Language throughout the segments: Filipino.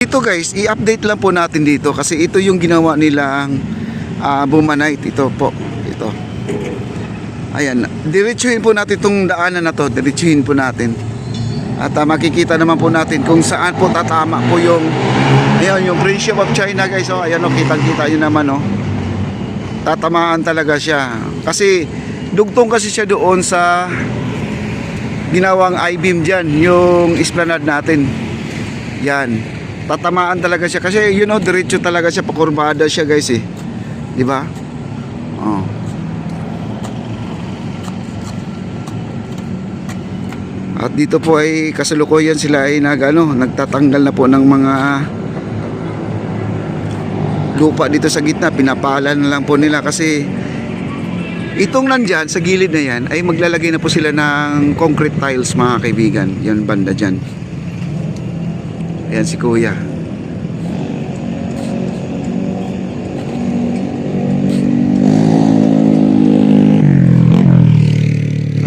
ito guys, i-update lang po natin dito kasi ito yung ginawa nilang Bumanite. Ito po, ito. Ayan, diretsuhin po natin itong daanan na to, diretsuhin po natin. At makikita naman po natin kung saan po tatama po yung, ayan, yung Friendship of China guys. Oh, ayan, oh, kitang-kita nyo naman, oh. Tatamaan talaga siya. Kasi dugtong kasi siya doon sa ginawang I-beam dyan, yung esplanade natin. Yan, tatamaan talaga siya kasi you know, diretso talaga siya, pakurbada siya guys eh, di ba? Oh. At dito po ay kasalukuyan sila ay nagtatanggal na po ng mga lupa dito sa gitna. Pinapala na lang po nila kasi itong nandyan sa gilid na yan ay maglalagay na po sila ng concrete tiles mga kaibigan. Yan banda dyan. Ayan si kuya.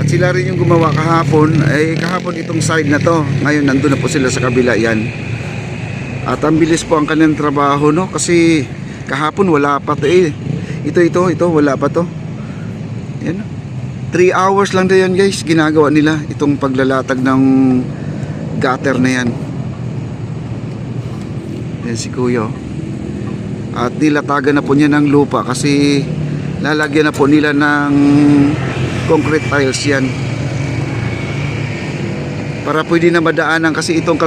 At sila rin yung gumawa kahapon. Kahapon itong side na to. Ngayon nandun na po sila sa kabila yan. At ang bilis po ang kanilang trabaho, no? Kasi kahapon wala pa to eh. Ito wala pa to. Yan. 3 hours lang din yan guys. Ginagawa nila itong paglalatag ng gutter na yan. Yan si kuya. At nilatagan na po niya ng lupa kasi lalagyan na po nila ng concrete tiles yan. Para pwede na madaanan kasi itong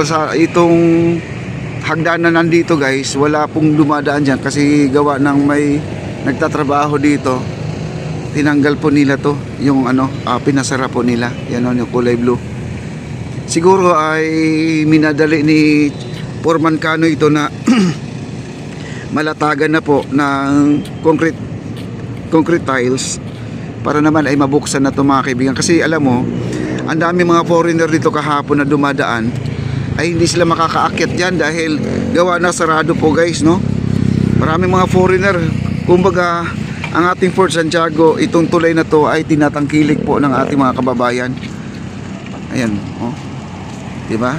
hagdanan nandito guys, wala pong dumadaan dyan kasi gawa ng may nagtatrabaho dito. Tinanggal po nila to, yung pinasara po nila. Yan yung kulay blue. Siguro ay minadali ni Foreman Cano ito na malatagan na po ng concrete tiles para naman ay mabuksan na to mga kaibigan. Kasi alam mo, ang dami mga foreigner dito kahapon na dumadaan ay hindi sila makakaakyat dyan dahil gawa na sarado po guys, no? Maraming mga foreigner. Kumbaga ang ating Fort Santiago, itong tulay na to ay tinatangkilik po ng ating mga kababayan. Ayan, oh. Diba?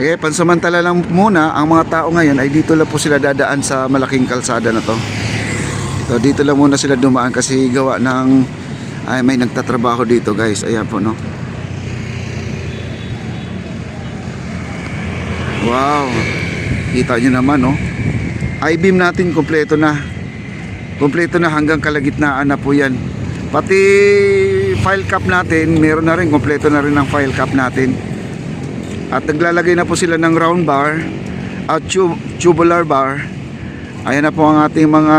Okay, pansamantala lang muna ang mga tao ngayon ay dito lang po sila dadaan sa malaking kalsada na to. Ito, dito lang muna sila dumaan kasi gawa ng may nagtatrabaho dito guys. Ayan po, no? Wow, kita nyo naman, no? I-beam natin kompleto na hanggang kalagitnaan na po yan. Pati file cap natin meron na rin, kompleto na rin ang file cap natin. At naglalagay na po sila ng round bar at tubular bar. Ayan na po ang ating mga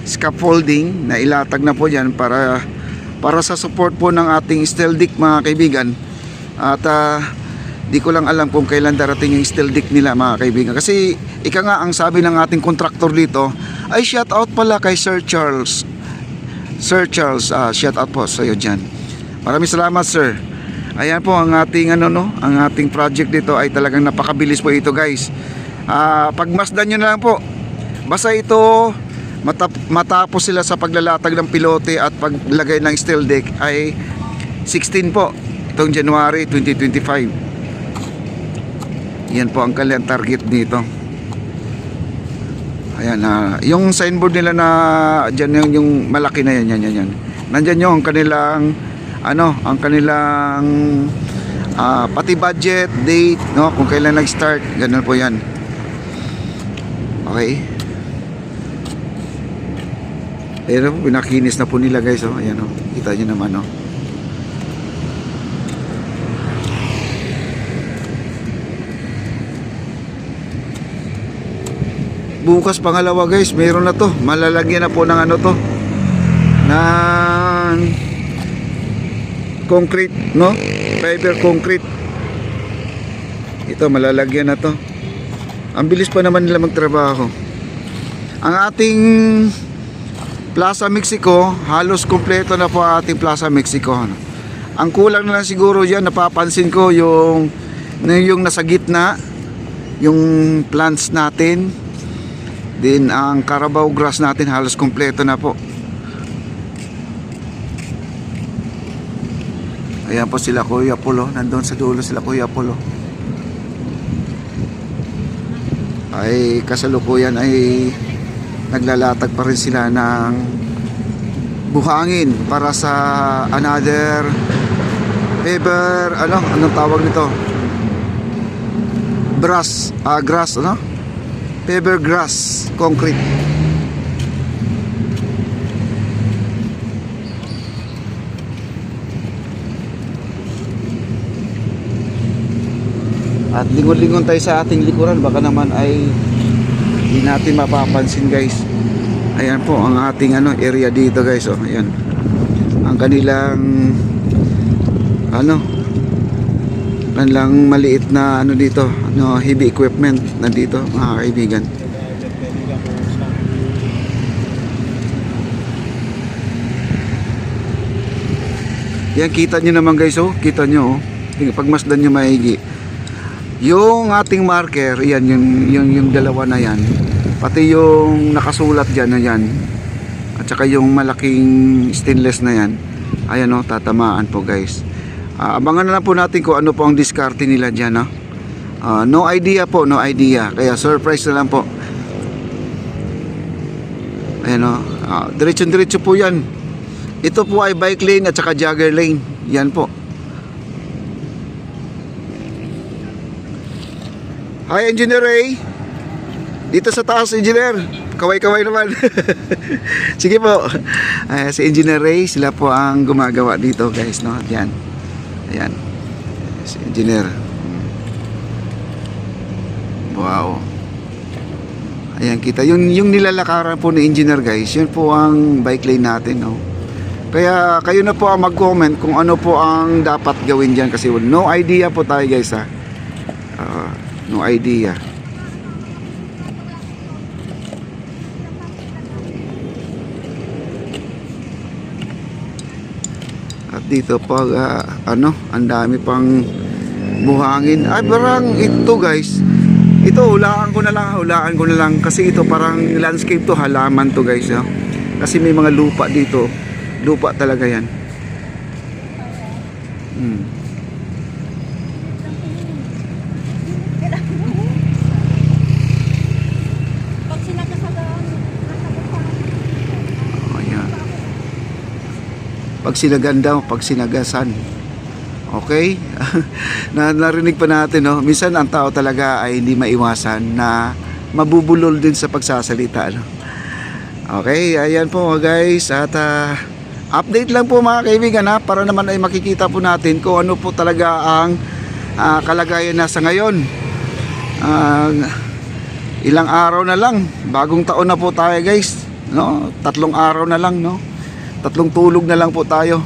scaffolding na ilatag na po dyan para sa support po ng ating steel deck mga kaibigan. At di ko lang alam kung kailan darating yung steel deck nila mga kaibigan. Kasi ika nga ang sabi ng ating contractor dito ay shout out pala kay Sir Charles. Shout out po sa iyo dyan. Maraming salamat sir. Ayan po ang ating ang ating project dito ay talagang napakabilis po ito guys. Pagmasdan nyo na lang po. Basta ito matapos sila sa paglalatag ng pilote at paglagay ng steel deck ay 16 po itong January 2025. Yan po ang kanilang target dito. Ayan, yung signboard nila na dyan yung malaki na yan. Nandyan yung kanilang ang kanilang pati budget, date, no, kung kailan nag-start, ganun po yan. Okay. Ayan po, pinakinis na po nila guys, oh. Ayan, oh. Kita nyo naman, oh. Bukas pangalawa guys, mayroon na to. Malalagyan na po ng ng concrete, no? Fiber concrete. Ito malalagyan na to. Ang bilis pa naman nila magtrabaho. Ang ating Plaza Mexico, halos kompleto na po ang ating Plaza Mexico. Ang kulang na lang siguro diyan, napapansin ko yung nasa gitna, yung plants natin. Din ang Carabao grass natin halos kompleto na po. Ayan po sila Kuya Polo. Nandun sa dulo sila Kuya Polo. ay kasalukuyan ay naglalatag pa rin sila ng buhangin para sa another paper, anong tawag nito, grass, paper grass concrete. At lingon-lingon tayo sa ating likuran, baka naman ay hindi natin mapapansin, guys. Ayan po ang ating area dito, guys. Oh, ayan. Ang kanilang kanilang maliit na dito, heavy equipment nandito, mga kaibigan. Yan, kita nyo naman, guys. Oh, kita nyo, pagmasdan nyo maigi yung ating marker, yan yung dalawa na yan, pati yung nakasulat dyan na yan, at saka yung malaking stainless na yan, ayan tatamaan po, guys. Abangan na lang po natin kung ano po ang diskarte nila dyan. No idea po, no idea, kaya surprise na lang po. Ayan diretso po yan. Ito po ay bike lane at saka jogger lane, yan po. Hi, Engineer Ray. Dito sa taas, Engineer. Kaway-kaway naman. Sige po. Si Engineer Ray, sila po ang gumagawa dito, guys, Yan. Ayan. Si Engineer. Wow. Ayan, kita. Yung nilalakaran po ni Engineer, guys, yun po ang bike lane natin, Kaya kayo na po ang mag-comment kung ano po ang dapat gawin dyan, kasi no idea po tayo, guys, no idea. At dito pag ang dami pang buhangin. Ay, parang ito, guys. Ito hulaan ko na lang kasi ito parang landscape to, halaman to, guys, Kasi may mga lupa dito. Lupa talaga 'yan. Pag sinagasan. Okay? Narinig pa natin, minsan ang tao talaga ay hindi maiwasan na mabubulol din sa pagsasalita, Okay, ayan po, guys. At update lang po, mga kaibigan, para naman ay makikita po natin kung ano po talaga ang kalagayan na sa ngayon. Ilang araw na lang, bagong taon na po tayo, guys, 3 araw na lang, 3 tulog na lang po tayo.